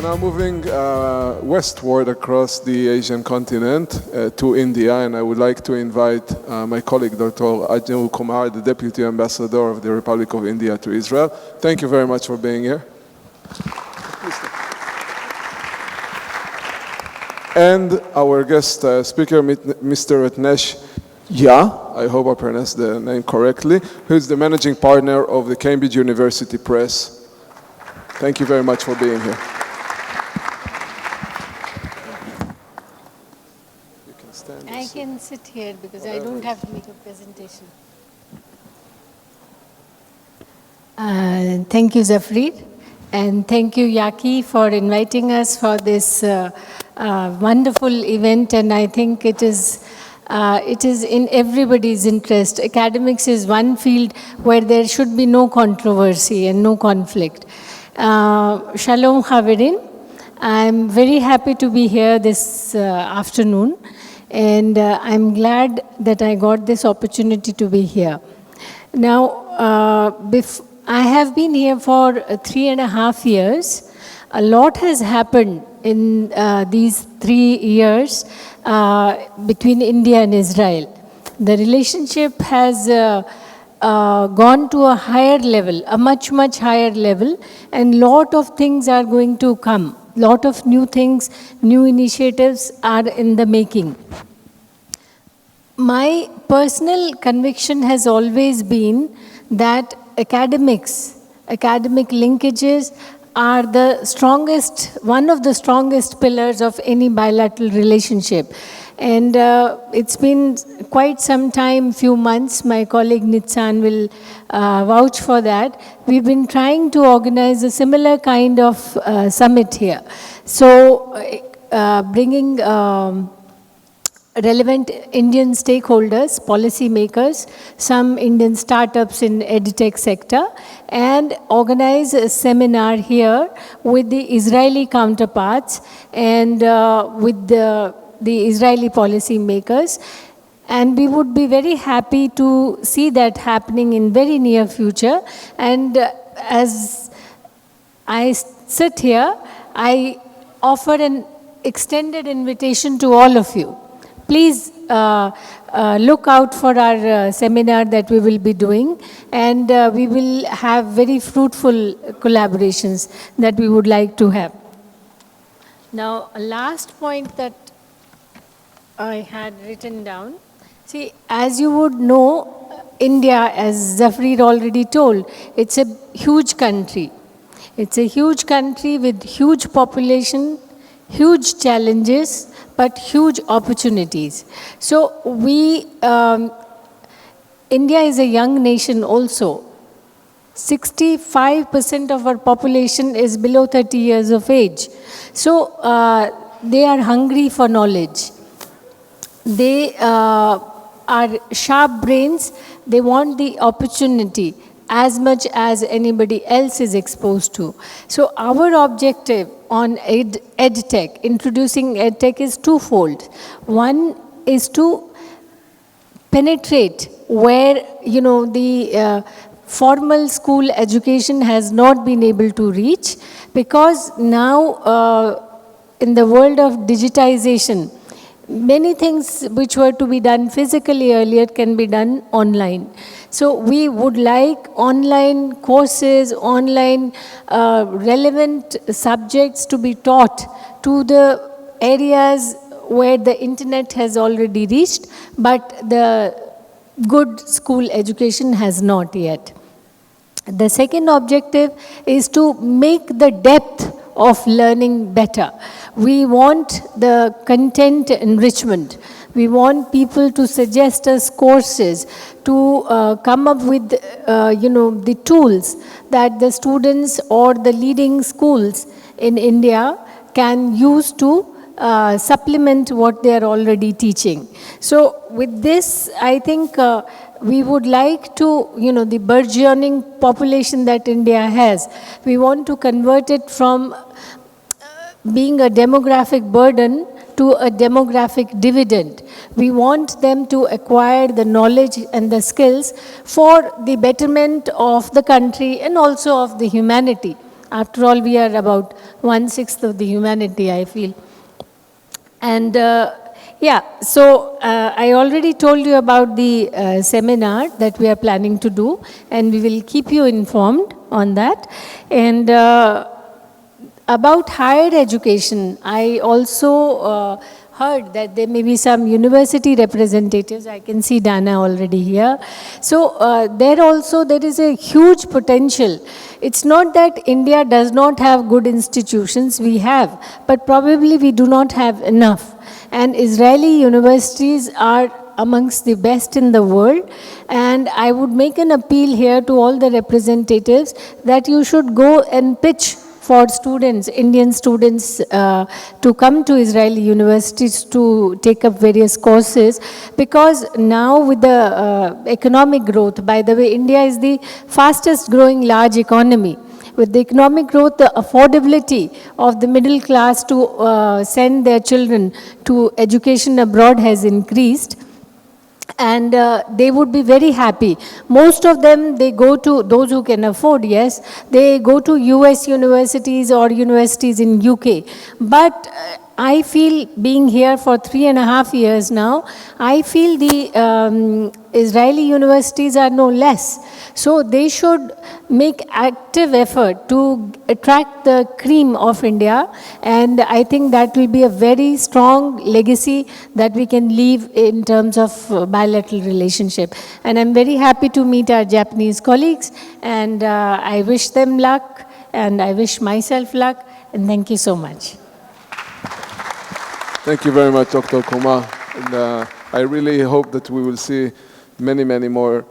are now moving westward across the Asian continent to India, and I would like to invite my colleague, Dr. Anju Kumar, the Deputy Ambassador of the Republic of India to Israel. Thank you very much for being here. And our guest speaker, Mr. Ratnesh Jha, I hope I pronounced the name correctly, who is the managing partner of the Cambridge University Press. Thank you very much for being here. You can stand. I can sit here because I don't have to make a presentation. Thank you, Zafrir, and thank you, Yaki, for inviting us for this wonderful event, and I think it is in everybody's interest. Academics is one field where there should be no controversy and no conflict. Shalom, Chaverin. I'm very happy to be here this afternoon, and I'm glad that I got this opportunity to be here. Now, I have been here for 3.5 years. A lot has happened in these 3 years between India and Israel. The relationship has gone to a higher level, a much, much higher level, and lot of things are going to come. Lot of new things, new initiatives are in the making. My personal conviction has always been that academic linkages are the strongest, one of the strongest pillars of any bilateral relationship. And it's been quite some time, few months, my colleague Nitsan will vouch for that. We've been trying to organize a similar kind of summit here. So bringing relevant Indian stakeholders, policy makers, some Indian startups in EdTech sector, and organize a seminar here with the Israeli counterparts and with the Israeli policy makers. And we would be very happy to see that happening in very near future. And as I sit here, I offer an extended invitation to all of you. Please look out for our seminar that we will be doing, and we will have very fruitful collaborations that we would like to have. Now, a last point that I had written down. See, as you would know, India, as Zafrir already told, it's a huge country. It's a huge country with huge population, huge challenges, but huge opportunities. So India is a young nation also. 65% of our population is below 30 years of age. So they are hungry for knowledge. They are sharp brains. They want the opportunity as much as anybody else is exposed to. So our objective on EdTech, introducing EdTech, is twofold. One is to penetrate where, the formal school education has not been able to reach, because now in the world of digitization, many things which were to be done physically earlier can be done online. So we would like online courses, online relevant subjects to be taught to the areas where the internet has already reached, but the good school education has not yet. The second objective is to make the depth of learning better. We want the content enrichment. We want people to suggest us courses, to come up with, the tools that the students or the leading schools in India can use to supplement what they are already teaching. So with this, I think we would like to, the burgeoning population that India has, we want to convert it from being a demographic burden to a demographic dividend. We want them to acquire the knowledge and the skills for the betterment of the country and also of the humanity. After all, we are about 1/6 of the humanity, I feel. And yeah, so I already told you about the seminar that we are planning to do, and we will keep you informed on that. And about higher education, I also heard that there may be some university representatives. I can see Dana already here. So there is a huge potential. It's not that India does not have good institutions, we have, but probably we do not have enough. And Israeli universities are amongst the best in the world. And I would make an appeal here to all the representatives that you should go and pitch for students, Indian students, to come to Israeli universities to take up various courses, because now with the economic growth, by the way, India is the fastest growing large economy. With the economic growth, the affordability of the middle class to send their children to education abroad has increased. And they would be very happy. Most of them, they go to, those who can afford, yes, they go to US universities or universities in UK. But I feel, being here for 3.5 years now, I feel the Israeli universities are no less. So they should make active effort to attract the cream of India, and I think that will be a very strong legacy that we can leave in terms of bilateral relationship. And I'm very happy to meet our Japanese colleagues, and I wish them luck, and I wish myself luck, and thank you so much. Thank you very much, Dr. Kumar. And I really hope that we will see many, many more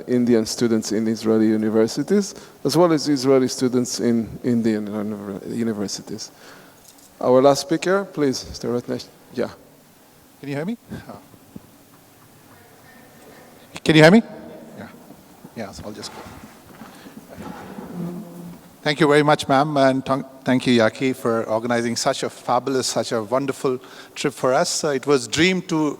Indian students in Israeli universities, as well as Israeli students in Indian universities. Our last speaker, please, Mr. Ratnesh. Yeah. Can you hear me? Can you hear me? Yeah. Yeah, so I'll just go. Thank you very much, ma'am, and thank you, Yaki, for organizing such a fabulous, such a wonderful trip for us. It was dream to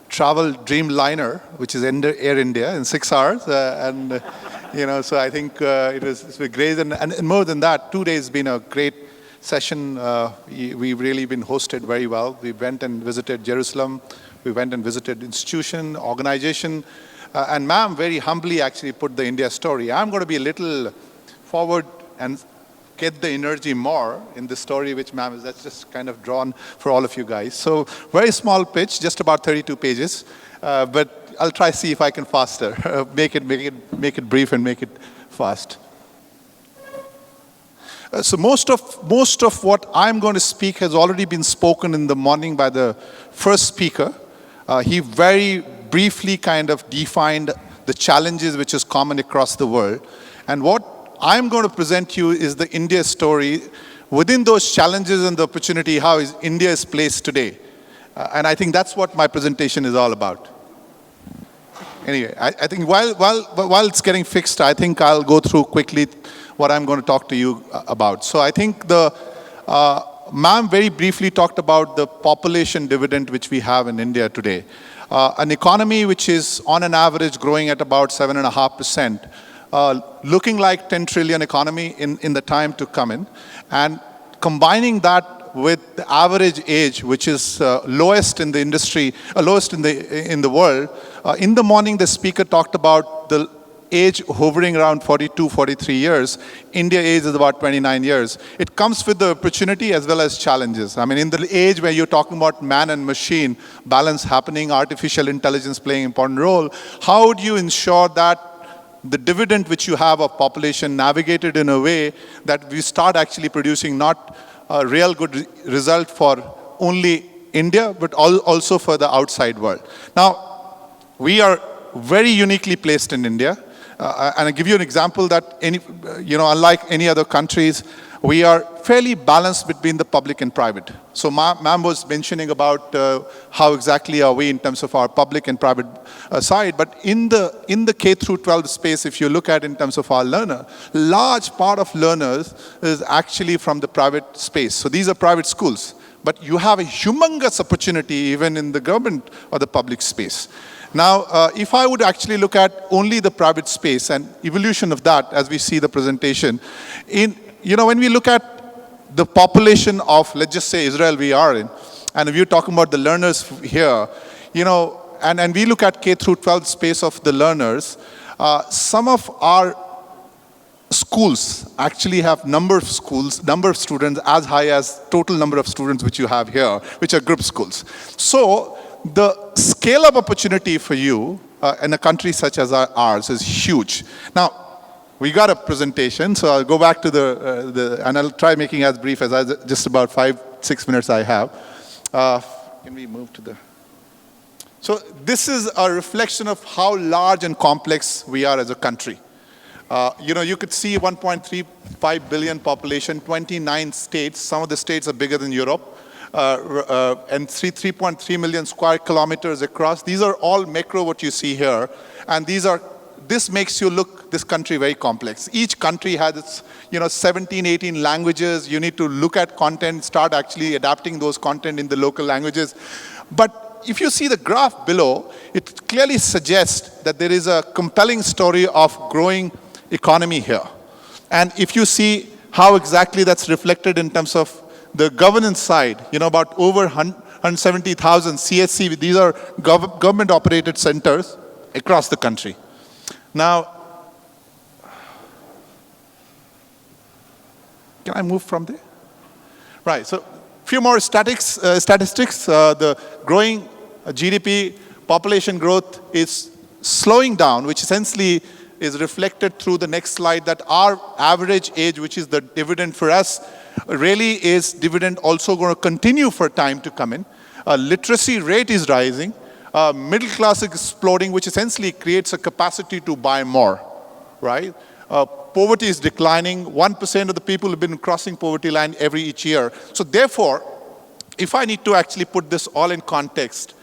travel Dreamliner, which is Air India, in 6 hours, so I think it's been great, and more than that, 2 days been a great session. We've really been hosted very well. We went and visited Jerusalem, we went and visited institution, organization, and ma'am very humbly actually put the India story. I'm going to be a little forward and get the energy more in the story which ma'am is that's just kind of drawn for all of you guys. So very small pitch, just about 32 pages, but I'll try see if I can faster, make it brief and make it fast. So most of what I'm going to speak has already been spoken in the morning by the first speaker. He very briefly kind of defined the challenges which is common across the world, and what I'm going to present you is the India story. Within those challenges and the opportunity, how is India is placed today? And I think that's what my presentation is all about. Anyway, I think while it's getting fixed, I think I'll go through quickly what I'm going to talk to you about. So I think the ma'am very briefly talked about the population dividend which we have in India today. An economy which is on an average growing at about 7.5%. Looking like 10 trillion economy in the time to come in, and combining that with the average age, which is lowest in the industry, lowest in the world. In the morning, the speaker talked about the age hovering around 42, 43 years. India age is about 29 years. It comes with the opportunity as well as challenges. I mean, in the age where you're talking about man and machine balance happening, artificial intelligence playing an important role, how do you ensure that the dividend which you have of population navigated in a way that we start actually producing not a real good result for only India, but also for the outside world. Now, we are very uniquely placed in India. And I'll give you an example that unlike any other countries, we are fairly balanced between the public and private. So ma'am was mentioning about how exactly are we in terms of our public and private side. But in the K through 12 space, if you look at in terms of our learner, large part of learners is actually from the private space. So these are private schools. But you have a humongous opportunity even in the government or the public space. Now, if I would actually look at only the private space and evolution of that as we see the presentation, when we look at the population of, let's just say, Israel we are in, and if you're talking about the learners here, and we look at K through 12 space of the learners, some of our schools actually have number of students as high as total number of students which you have here, which are group schools. So the scale-up opportunity for you in a country such as ours is huge. Now, we got a presentation, so I'll go back to and I'll try making as brief as just about 5-6 minutes I have. Can we move to the... So this is a reflection of how large and complex we are as a country. You could see 1.35 billion population, 29 states. Some of the states are bigger than Europe, and 3.3 million square kilometers across. These are all macro what you see here, and this makes you look this country very complex. Each country has its 17, 18 languages. You need to look at content, start actually adapting those content in the local languages. But if you see the graph below, it clearly suggests that there is a compelling story of growing economy here. And if you see how exactly that's reflected in terms of the governance side, about over 170,000 CSC, these are government-operated centers across the country. Now, can I move from there? Right, so few more statistics. The growing GDP population growth is slowing down, which essentially is reflected through the next slide, that our average age, which is the dividend for us, really is dividend also going to continue for time to come in. Literacy rate is rising. Middle class is exploding, which essentially creates a capacity to buy more, right? Poverty is declining. 1% of the people have been crossing poverty line each year. So therefore, if I need to actually put this all in context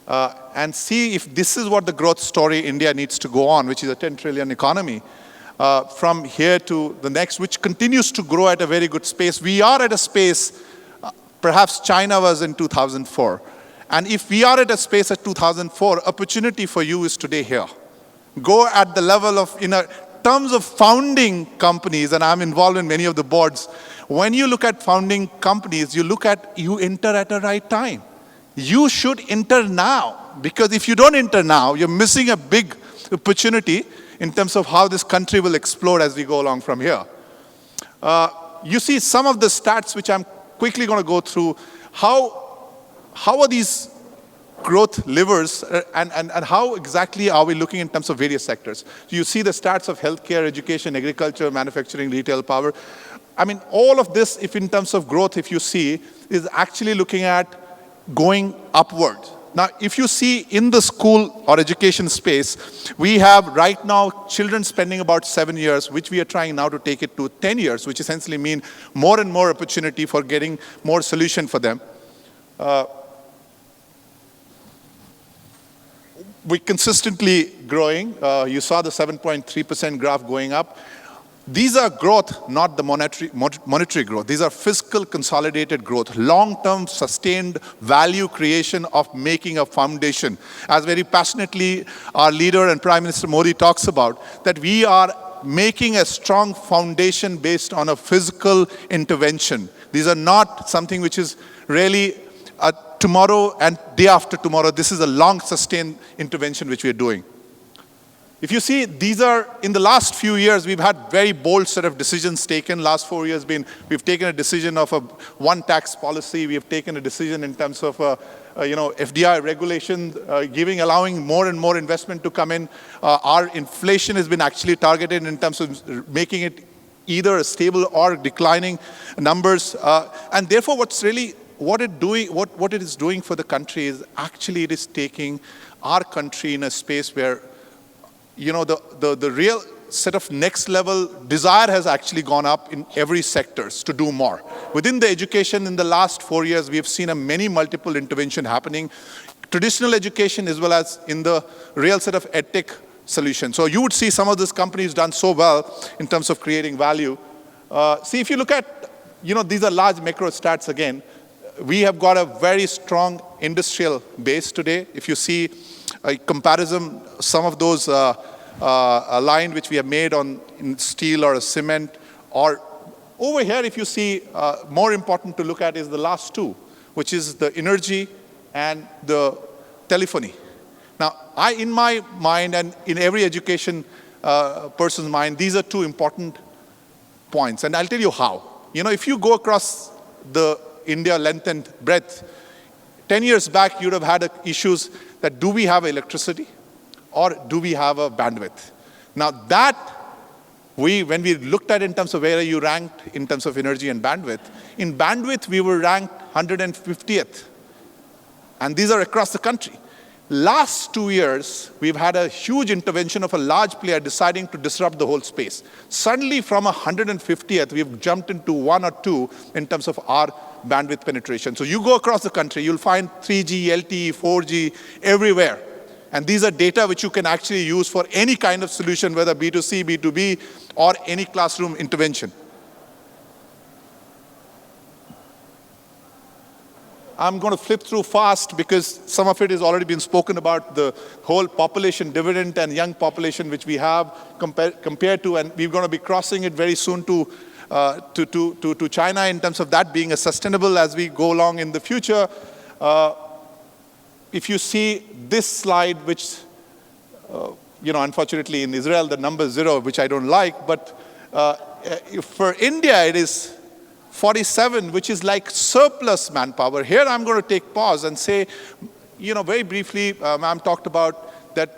and see if this is what the growth story India needs to go on, which is a 10 trillion economy, from here to the next, which continues to grow at a very good pace. We are at a space, perhaps China was in 2004. And if we are at a space at 2004, opportunity for you is today here. Go at the level of, in terms of founding companies, and I'm involved in many of the boards, when you look at founding companies, you enter at the right time. You should enter now, because if you don't enter now, you're missing a big opportunity in terms of how this country will explode as we go along from here. You see some of the stats which I'm quickly going to go through. How are these growth levers and how exactly are we looking in terms of various sectors? So you see the stats of healthcare, education, agriculture, manufacturing, retail, power. I mean, all of this, if in terms of growth, if you see, is actually looking at going upward. Now, if you see in the school or education space, we have right now children spending about 7 years, which we are trying now to take it to 10 years, which essentially mean more and more opportunity for getting more solution for them. We're consistently growing. You saw the 7.3% graph going up. These are growth, not the monetary growth. These are fiscal consolidated growth, long-term sustained value creation of making a foundation. As very passionately our leader and Prime Minister Modi talks about, that we are making a strong foundation based on a physical intervention. These are not something which is really tomorrow and day after tomorrow. This is a long sustained intervention which we are doing. If you see, these are, in the last few years, we've had very bold set of decisions taken. Last 4 years we've taken a decision of a one tax policy. We have taken a decision in terms of FDI regulation, allowing more and more investment to come in. Our inflation has been actually targeted in terms of making it either a stable or declining numbers. And therefore, what it is doing for the country is actually it is taking our country in a space where the real set of next level desire has actually gone up in every sectors to do more. Within the education in the last 4 years, we have seen many multiple intervention happening, traditional education as well as in the real set of EdTech solutions. So you would see some of these companies done so well in terms of creating value. See, if you look at, these are large macro stats again. We have got a very strong industrial base today. If you see a comparison, some of those line which we have made in steel or cement or Over here, if you see, more important to look at is the last two, which is the energy and the telephony. Now, in my mind and in every education person's mind, these are two important points, and I'll tell you how. You know, if you go across the India length and breadth, 10 years back, you'd have had issues that do we have electricity or do we have a bandwidth? Now that, when we looked at in terms of where you ranked in terms of energy and bandwidth, in bandwidth we were ranked 150th. And these are across the country. Last 2 years, we've had a huge intervention of a large player deciding to disrupt the whole space. Suddenly from 150th, we've jumped into 1 or 2 in terms of our bandwidth penetration. So you go across the country, you'll find 3G, LTE, 4G everywhere. And these are data which you can actually use for any kind of solution, whether B2C, B2B, or any classroom intervention. I'm going to flip through fast because some of it has already been spoken about, the whole population dividend and young population which we have compared to, and we're going to be crossing it very soon to China in terms of that being a sustainable as we go along in the future. If you see this slide, which, unfortunately in Israel the number is 0, which I don't like, but for India it is 47, which is like surplus manpower. Here I'm going to take pause and say, very briefly, ma'am talked about that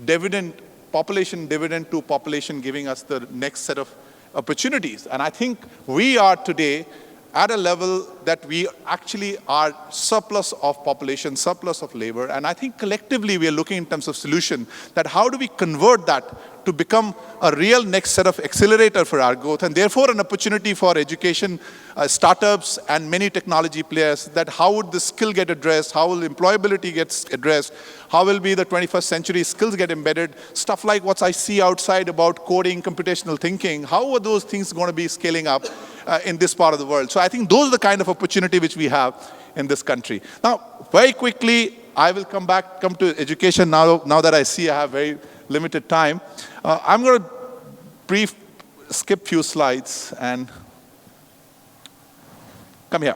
dividend, population dividend to population giving us the next set of opportunities. And I think we are today at a level that we actually are surplus of population, surplus of labor. And I think collectively we are looking in terms of solution that how do we convert that to become a real next set of accelerator for our growth, and therefore an opportunity for education, startups and many technology players, that how would the skill get addressed, how will employability get addressed, how will be the 21st century skills get embedded, stuff like what I see outside about coding, computational thinking, how are those things going to be scaling up in this part of the world. So I think those are the kind of opportunity which we have in this country. Now, very quickly, I will come to education now that I see I have very limited time. I'm going to skip few slides and come here.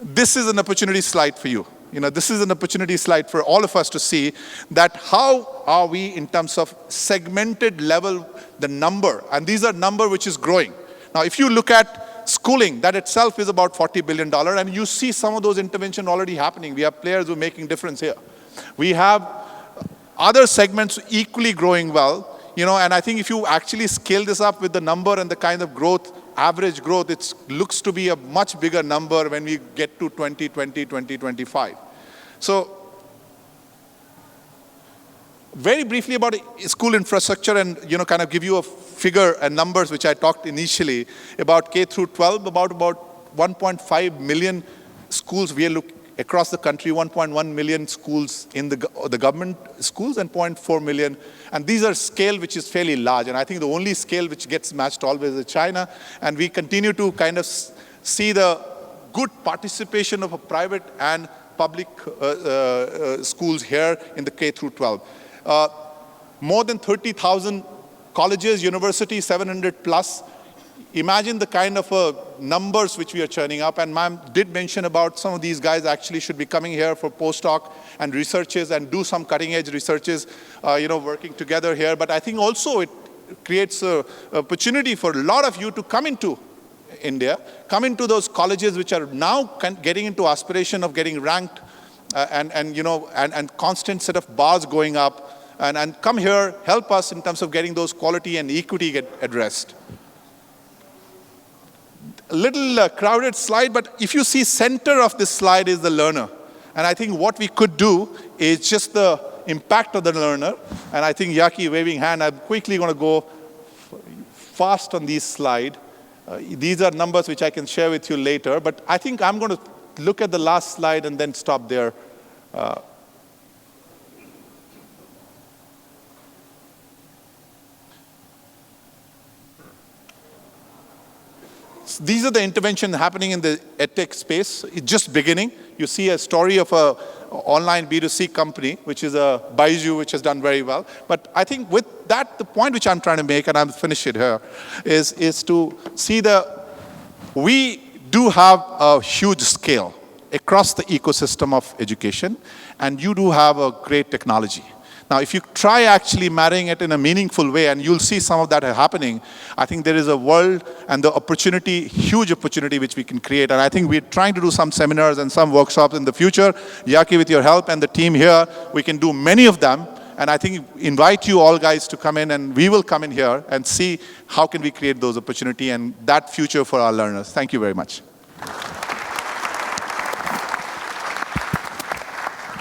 This is an opportunity slide for you. This is an opportunity slide for all of us to see that how are we in terms of segmented level, the number, and these are number which is growing. Now, if you look at schooling, that itself is about $40 billion, and you see some of those interventions already happening. We have players who are making difference here. We have other segments equally growing well, and I think if you actually scale this up with the number and the kind of growth, average growth, it looks to be a much bigger number when we get to 2020, 2025. So, very briefly about school infrastructure and, kind of give you a figure and numbers which I talked initially about K through 12, about 1.5 million schools we are looking across the country, 1.1 million schools in the government schools and 0.4 million. And these are scale which is fairly large. And I think the only scale which gets matched always is China. And we continue to kind of see the good participation of a private and public schools here in the K through 12. More than 30,000 colleges, universities, 700 plus. Imagine the kind of numbers which we are churning up, and ma'am did mention about some of these guys actually should be coming here for postdoc and researches and do some cutting edge researches, working together here. But I think also it creates an opportunity for a lot of you to come into India, come into those colleges which are now getting into aspiration of getting ranked and constant set of bars going up, and come here, help us in terms of getting those quality and equity get addressed. A little crowded slide, but if you see center of this slide is the learner. And I think what we could do is just the impact of the learner. And I think Yaki waving hand, I'm quickly going to go fast on this slide. These are numbers which I can share with you later, but I think I'm going to look at the last slide and then stop there. These are the interventions happening in the EdTech space. It's just beginning. You see a story of an online B2C company, which is a Baiju, which has done very well. But I think with that, the point which I'm trying to make, and I'll finish it here, is to see the we do have a huge scale across the ecosystem of education, and you do have a great technology. Now, if you try actually marrying it in a meaningful way, and you'll see some of that happening, I think there is a world and the opportunity, huge opportunity, which we can create. And I think we're trying to do some seminars and some workshops in the future. Yaki, with your help and the team here, we can do many of them. And I think invite you all guys to come in, and we will come in here and see how can we create those opportunity and that future for our learners. Thank you very much.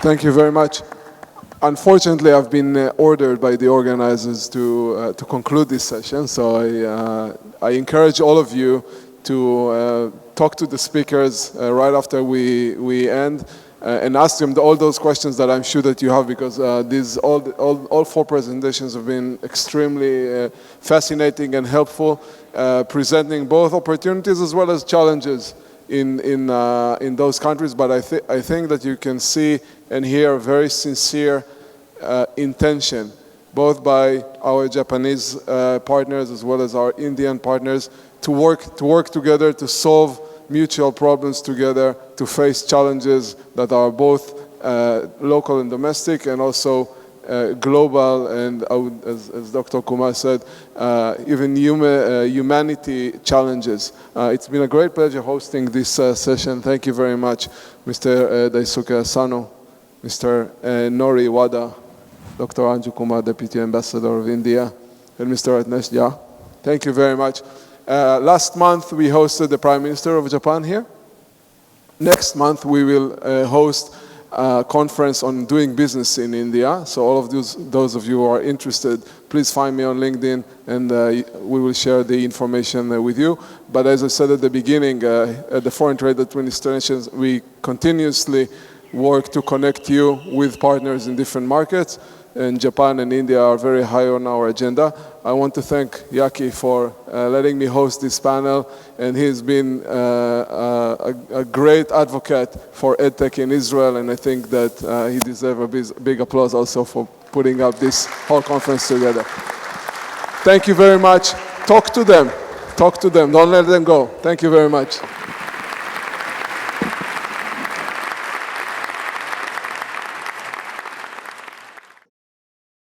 Thank you very much. Unfortunately, I've been ordered by the organizers to conclude this session, so I encourage all of you to talk to the speakers right after we end and ask them all those questions that I'm sure that you have, because all four presentations have been extremely fascinating and helpful, presenting both opportunities as well as challenges in those countries. But I think that you can see and hear a very sincere intention, both by our Japanese partners as well as our Indian partners, to work together to solve mutual problems together, to face challenges that are both local and domestic, and also global, and as Dr. Kumar said, even humanity challenges. It's been a great pleasure hosting this session. Thank you very much, Mr. Daisuke Asano, Mr. Nori Wada, Dr. Anju Kumar, Deputy Ambassador of India, and Mr. Ratnesh Jha. Thank you very much. Last month we hosted the Prime Minister of Japan here. Next month we will host a conference on doing business in India. So all of those of you who are interested, please find me on LinkedIn, and we will share the information with you. But as I said at the beginning, at the Foreign Trade Administration, we continuously work to connect you with partners in different markets, and Japan and India are very high on our agenda. I want to thank Yaki for letting me host this panel, and he's been a great advocate for EdTech in Israel, and I think that he deserves a big applause also for putting up this whole conference together. Thank you very much. Talk to them. Talk to them. Don't let them go. Thank you very much.